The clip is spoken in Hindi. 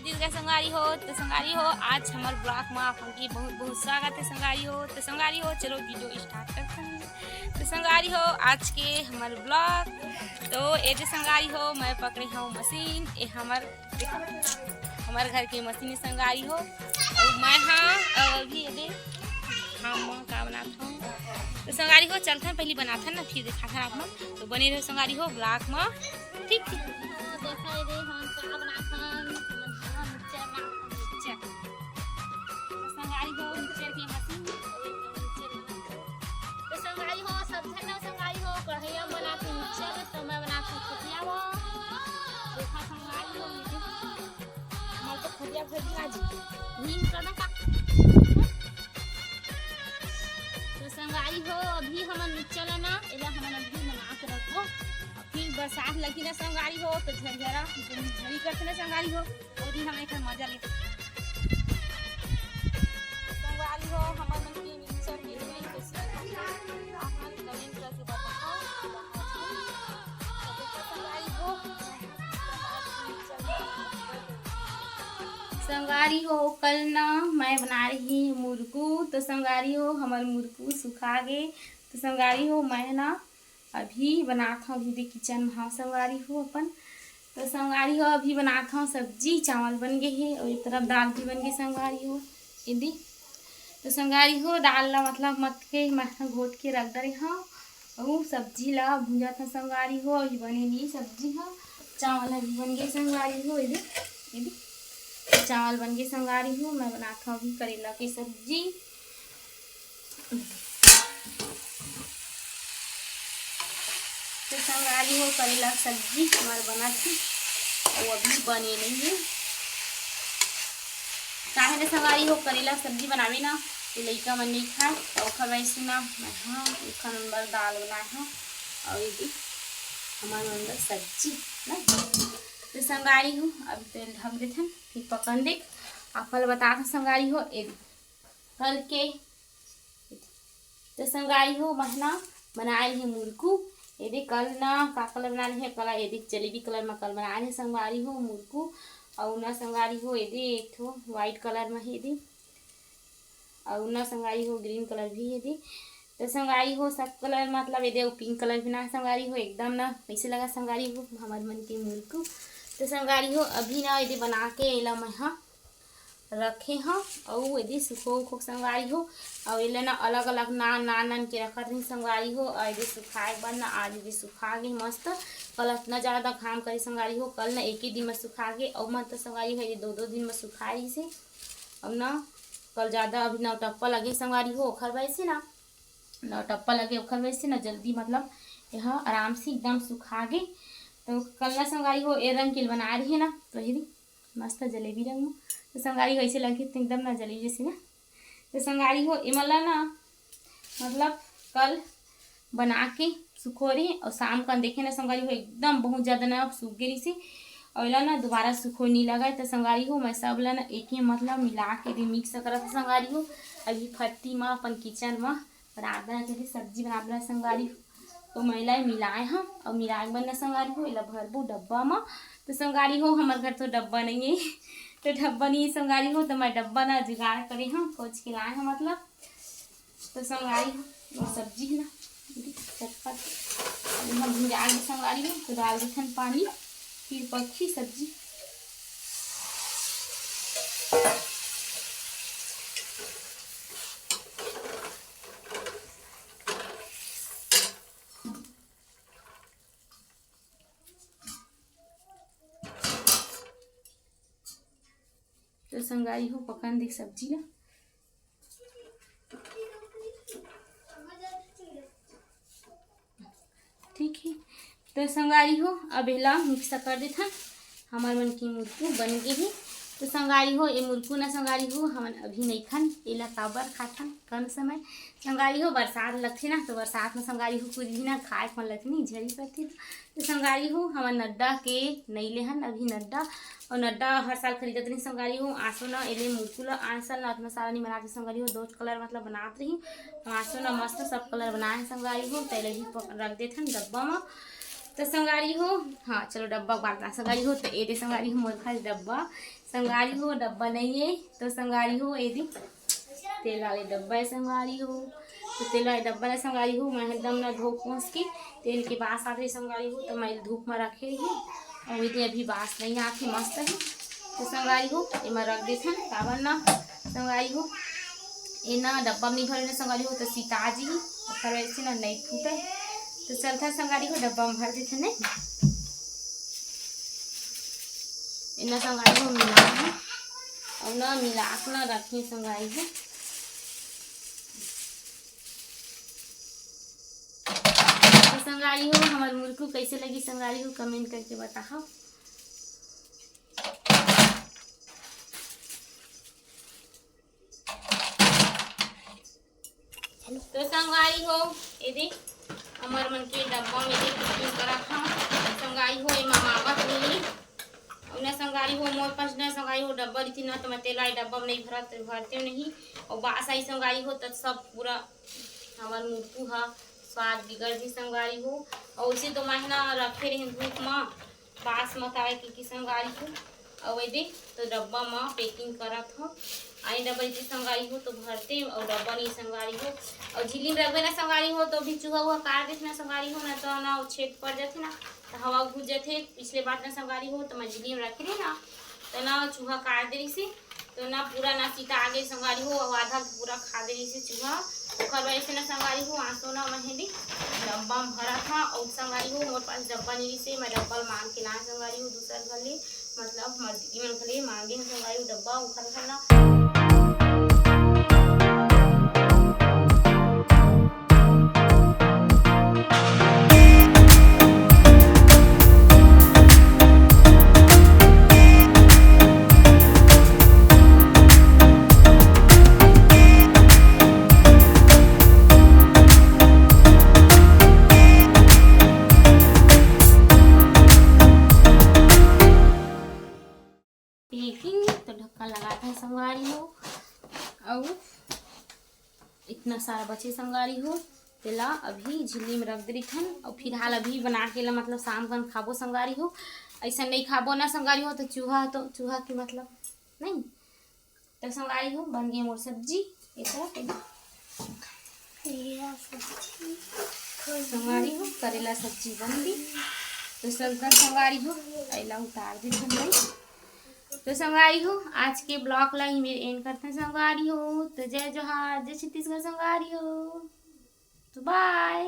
दीदी का संगारी हो। तो संगारी हो आज हमारे ब्लॉग में आपकी बहुत बहुत स्वागत है संगारी हो। तो संगारी हो चलो वीडियो स्टार्ट करते हैं। तो संगारी हो आज के हमारे ब्लॉग तो ये जो संगारी हो मैं पकड़े हूँ मशीन ये हमारे घर की मशीन संगारी हो और मैं हाँ अभी ये हम का बनाता हूँ। तो संगारी हो चलते हैं पहले बनाते हैं ना फिर दिखाते हैं आप लोग। तो बनी रहे संगारी हो ब्लॉग में ठीक है। तो संगाई हो अभी हम चल ना इला हम अभी बना के रखो फिर बरसात लगी ना संगारी हो तो झरझरा झरी करते ना संगारी हो वो भी हम एक मजा लेते संगारी हो हमार मन की मिक्सर के लिए कैसे आप मन कमेंट करके बताओ संगारी हो संगारी हो कल ना मैं बना रही मुर्गू। तो संगारी हो हमारे मुर्गू सुखा गए। तो संगारी हो मैं ना अभी बनाता हूँ दीदी किचन में हाँ संगारी हो अपन। तो संगारी हो अभी बनाता हूँ सब्जी चावल बन गए हैं और एक तरफ दाल भी बन गई संगारी हो दीदी। तो संगारी हो दाल ला मतलब मत के मैं घोट के रख दे हाँ और सब्जी ला भूंजा था संगारी हो अभी बने नहीं सब्जी हाँ चावल अभी बन गए संगारी हो दीदी चावल बन के संगारी हूँ मैं बनाता हूँ अभी करेला की सब्जी। तो संगारी हो करेला सब्जी हमारे बना थी वो अभी बने नहीं है चाहे ना संगारी हो करेला सब्जी बनावे ना तो लड़का मन नहीं खाए और खवाई सुना मैं हाँ एक नंबर दाल बनाए हाँ और ये हमारे अंदर सब्जी ना। तो संगारी हूँ अब तेल ढक देते हैं फिर पकन देख आप फल बता था संगारी हो एक कल के। तो संगारी हो महीना बनाए रहे मुर्गू यदि कल ना का कलर बना रहे कलर यदि जलेबी कलर में कल बनाए रहे संगारी हो मुर्गू और ना संगारी हो यदि एक ठो वाइट कलर में यदि और ना संगारी हो ग्रीन कलर भी यदि। तो संगारी हो सब कलर मतलब यदि पिंक कलर भी ना संगारी हो एकदम ना कैसे लगा संगारी हो हमारे मन के मुर्गू। तो संगारी हो अभी ना यदि बना के एला मैं हाँ रखे हाँ और यदि सुखो संगारी हो और एला ना अलग अलग नान के रखा रही संगारी हो और यदि सुखाए बन ना आज यदि सुखा गई मस्त कल इतना ज़्यादा काम करे संगारी हो कल ना एक ही दिन में सुखा गए और मत तो संगारी हो यदि दो दिन में सुखाई से अब ना कल ज़्यादा अभी ना टप्पा लगे संगारी हो ओखर वैसे ना टप्पा लगे ओखर वैसे ना जल्दी मतलब यह आराम से एकदम सुखा गए। तो कल ना संगारी हो ये रंग के बना रही है ना तो यही मस्त जलेबी रंग में तो संगारी हो ऐसे लगे तो एकदम ना जलेबी जैसे ना। तो संगारी हो इमला ना मतलब कल बना के सुखो रही और शाम का देखे ना संगारी हो एकदम बहुत ज़्यादा ना सूख गई से और ला ना दोबारा सुखो नहीं लगा। तो संगारी हो मैं सब ला ना एक ही मतलब मिला के मिक्स करा था संगारी हो अभी फट्टी में अपन किचन में बना के सब्जी बना संगारी तो महिला मिलाए हाँ और मिलाए बनना संगारी हो इला भरबू डब्बा में। तो संगारी हो हमारे घर तो डब्बा नहीं है तो डब्बा नहीं संगारी हो तो मैं डब्बा ना जुगाड़ करे हाँ खोज के लाए हैं मतलब। तो संगारी हो सब्जी है ना चटपट हम भुजा के संगारी हो तो डाल देते पानी फिर पक्की सब्जी। तो संगारी हो पकान देख सब्जी ना ठीक है। तो संगारी हो अब एला मिक्स कर देता हमारे मन की मुर्गू बन गई है। तो संगारी हो ये मुर्गू ना संगारी हो हम अभी नहीं खान एला काबर खाथन कम समय संगारी हो बरसात लगती ना तो बरसात में संगारी हो कुछ भी ना खाए मन लगती नहीं झड़ी पड़ती। तो संगारी हो हमारे नड्डा के नहीं ले हन अभी नड्डा और नड्डा हर साल खरीदत रही संगारी हो आंसू ना एले मुर्गू ला आंसल ना मसाला नहीं बनाती संगारी हो दो कलर मतलब बनात रही आंसू ना मस्त सब कलर बनाए संगारी हो पहले ही रख देते डब्बा में तो संगारी हो, हाँ चलो डब्बा बांटना संगारी हो। तो ये दे संगारी हो मोर खास डब्बा, संगारी हो डब्बा नहीं है तो संगारी हो ये दी तेल वाले डब्बा है संगारी हो। तो तेल वाले डब्बा है संगारी हो। मैं एकदम ना धो पोंछ के तेल के बास आते संगारी हो तो मैं धूप में रखे ही और ये अभी बास नहीं आती मस्त है। तो संगारी हो ये मैं रख देते हैं काबर ना संगारी हो ये ना डब्बा में नहीं भरे संगारी हो तो सीता जी और वैसे ना नहीं फूटे। तो चलता संगारी को डब्बा में भर देते नहीं इतना संगारी को मिला और ना मिला ना रखी संगारी को। तो संगारी हो हमारे मुर्गू कैसे लगी संगारी को कमेंट करके बताओ। तो संगारी हो ये देख हमार मन के डब्बा में देख करा था संगारी हो ये मामा नहीं और संगारी हो मोर पास ना संगारी हो डब्बा रही ना तो मैं तेल डब्बा में नहीं भरते नहीं और बास आई संगारी हो तो सब पूरा हमार मुर्गू हा स्वाद बिगड़ भी संगारी हो। और उसे तो महीना रखे रहे धूप में बास मत आए कि संगारी हो और वही देख तो डब्बा में पैकिंग करत हो आई डब्बा इतनी संगारी हो तो भरते और डब्बा नहीं संगारी हो और झिल्ली में रखबे ना संगारी हो तो भी चूहा हुआ काट देते ना संगारी हो ना तो ना छेद पड़ जाते ना तो हवा घुस जाते पिछले बार ना संगारी हो तो मैं झिल्ली में रखे ना तो ना चूहा काट दे रही से तो ना पूरा ना सीता आगे संगारी हो और आधा पूरा खा दे रही से चूहा ओखर वजह से ना संगारी हो आंसू ना मेहंदी डब्बा में भरा था और संगारी हो मोर पास डब्बा नहीं से मैं डब्बा मांग के ला संगारी हो दूसरा घर ले मतलब मर्दी मन खले मांगे संगारी हो डब्बा उखर खला। तो ढक्कन लगाते हैं संगारी हो और इतना सारा बचे संगारी हो तेला अभी झिल्ली में रख दी थन और फिलहाल अभी बना के ला मतलब शाम कन खाबो संगारी हो ऐसा नहीं खाबो ना संगारी हो तो चूहा की मतलब नहीं। तो संगारी हो बन गई मोर सब्जी ये संगारी हो करेला सब्जी बन गई। तो सब संगारी हो ऐला उतार दी थन। तो संगारी हो आज के ब्लॉग ला ही मेरे एंड करते हैं संगारी हो। तो जय जोहार जय छत्तीसगढ़ संगारी हो। तो बाय।